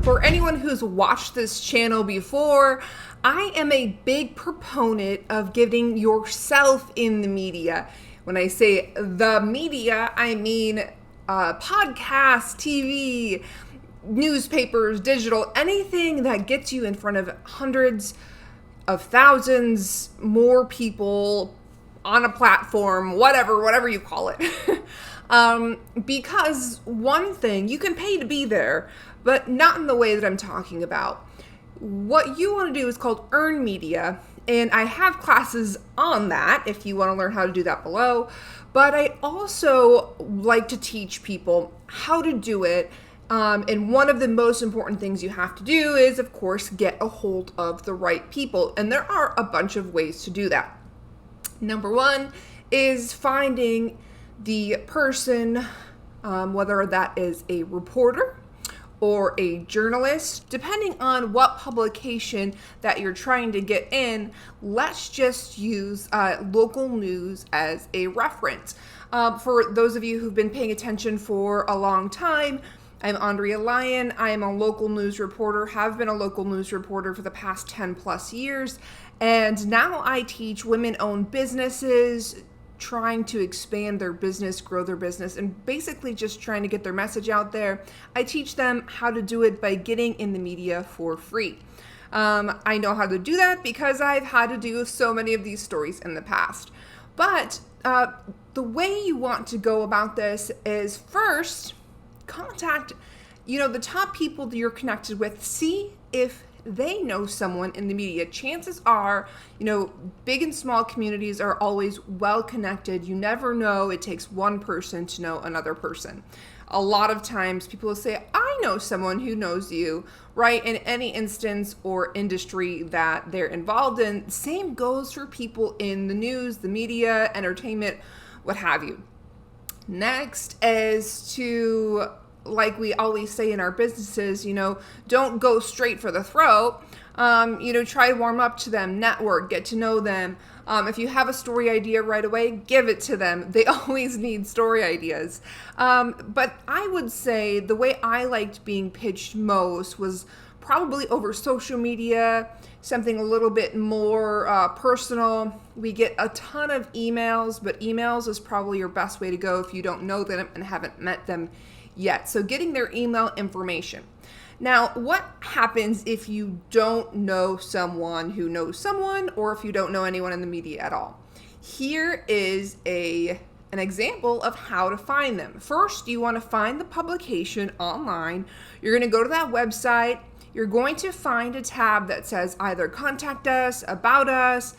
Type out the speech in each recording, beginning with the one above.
For anyone who's watched this channel before, I am a big proponent of getting yourself in the media. When I say the media, I mean podcasts, TV, newspapers, digital, anything that gets you in front of hundreds of thousands more people on a platform, whatever you call it. Because one thing, you can pay to be there, but not in the way that I'm talking about. What you want to do is called earn media, and I have classes on that if you want to learn how to do that below. But I also like to teach people how to do it. And one of the most important things you have to do is, of course, get a hold of the right people. And there are a bunch of ways to do that. Number one is finding the person, whether that is a reporter or a journalist, depending on what publication that you're trying to get in. Let's just use local news as a reference. For those of you who've been paying attention for a long time, I'm Andrea Lyon. I am a local news reporter, have been a local news reporter for the past 10 plus years. And now I teach women-owned businesses trying to expand their business, grow their business, and basically just trying to get their message out there. I teach them how to do it by getting in the media for free. I know how to do that because I've had to do so many of these stories in the past. But the way you want to go about this is first, contact, the top people that you're connected with. See if they know someone in the media. Chances are, big and small communities are always well connected. You never know. It takes one person to know another person. A lot of times people will say, I know someone who knows you, right? In any instance or industry that they're involved in. Same goes for people in the news, the media, entertainment, what have you. Next is to, like we always say in our businesses, don't go straight for the throat. Try to warm up to them, network, get to know them. If you have a story idea right away, give it to them. They always need story ideas. But I would say the way I liked being pitched most was probably over social media, something a little bit more personal. We get a ton of emails, but emails is probably your best way to go if you don't know them and haven't met them yet. So getting their email information. Now, what happens if you don't know someone who knows someone, or if you don't know anyone in the media at all? Here is an example of how to find them. First, you want to find the publication online. You're going to go to that website. You're going to find a tab that says either contact us, about us.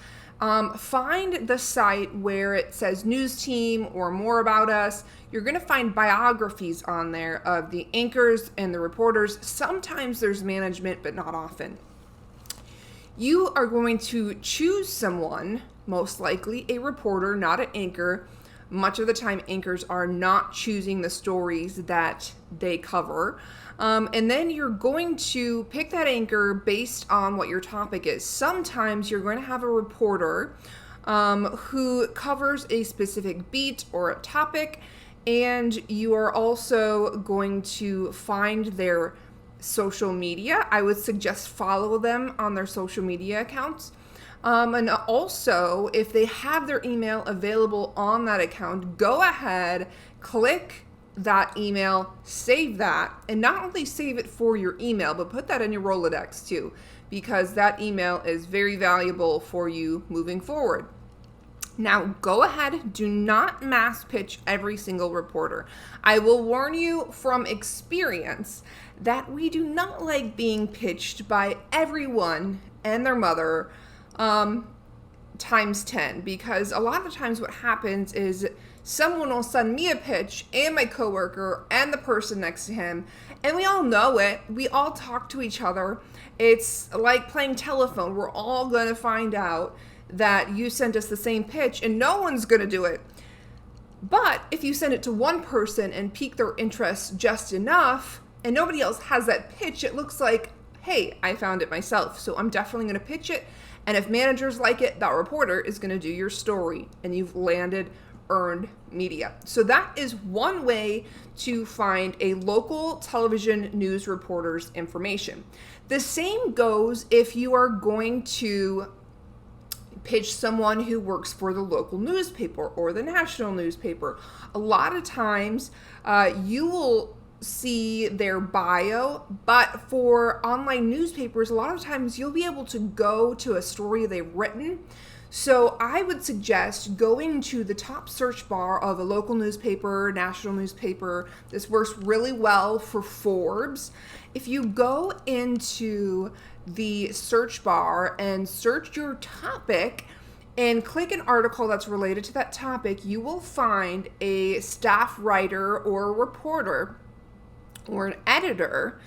Find the site where it says news team or more about us. You're going to find biographies on there of the anchors and the reporters. Sometimes there's management, but not often. You are going to choose someone, most likely a reporter, not an anchor. Much of the time, anchors are not choosing the stories that they cover. And then you're going to pick that anchor based on what your topic is. Sometimes you're going to have a reporter who covers a specific beat or a topic, and you are also going to find their social media. I would suggest follow them on their social media accounts. And also, if they have their email available on that account, go ahead, click that email, save that, and not only save it for your email, but put that in your Rolodex too, because that email is very valuable for you moving forward. Now, go ahead, do not mass pitch every single reporter. I will warn you from experience that we do not like being pitched by everyone and their mother times 10, because a lot of times what happens is someone will send me a pitch and my coworker and the person next to him, and we all know it. We all talk to each other. It's like playing telephone. We're all going to find out that you sent us the same pitch, and no one's going to do it. But if you send it to one person and pique their interest just enough, and nobody else has that pitch, it looks like, hey, I found it myself, so I'm definitely going to pitch it. And if managers like it, that reporter is going to do your story, and you've landed earned media. So that is one way to find a local television news reporter's information. The same goes if you are going to pitch someone who works for the local newspaper or the national newspaper. A lot of times you will see their bio, but for online newspapers, a lot of times you'll be able to go to a story they've written. So I would suggest going to the top search bar of a local newspaper, national newspaper. This works really well for Forbes. If you go into the search bar and search your topic and click an article that's related to that topic, you will find a staff writer or a reporter or an editor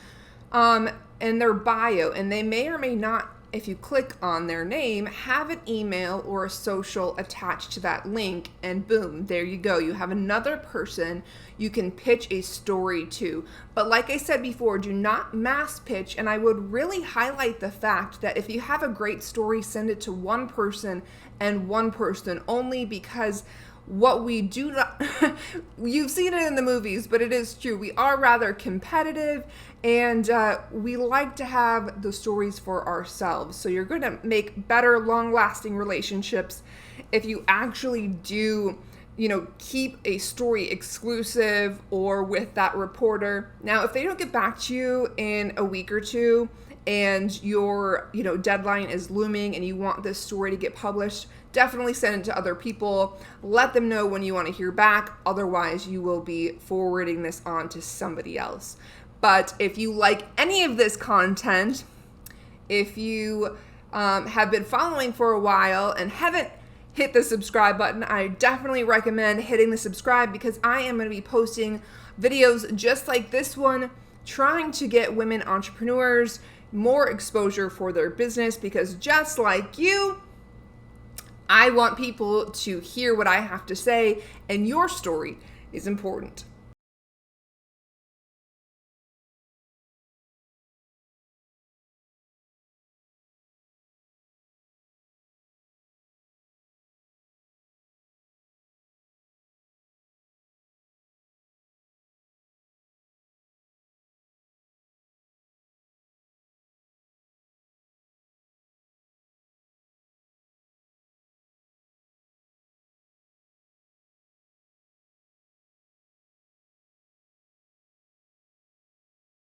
and their bio, and they may or may not, if you click on their name, have an email or a social attached to that link, and boom, there you go. You have another person you can pitch a story to. But like I said before, do not mass pitch, and I would really highlight the fact that if you have a great story, send it to one person and one person only, because what we do not, you've seen it in the movies, but it is true. We are rather competitive, and we like to have the stories for ourselves. So you're going to make better, long-lasting relationships if you actually do, keep a story exclusive or with that reporter. Now, if they don't get back to you in a week or two, and your deadline is looming and you want this story to get published, definitely send it to other people. Let them know when you want to hear back. Otherwise, you will be forwarding this on to somebody else. But if you like any of this content, if you have been following for a while and haven't hit the subscribe button, I definitely recommend hitting the subscribe, because I am going to be posting videos just like this one, trying to get women entrepreneurs more exposure for their business, because just like you, I want people to hear what I have to say, and your story is important.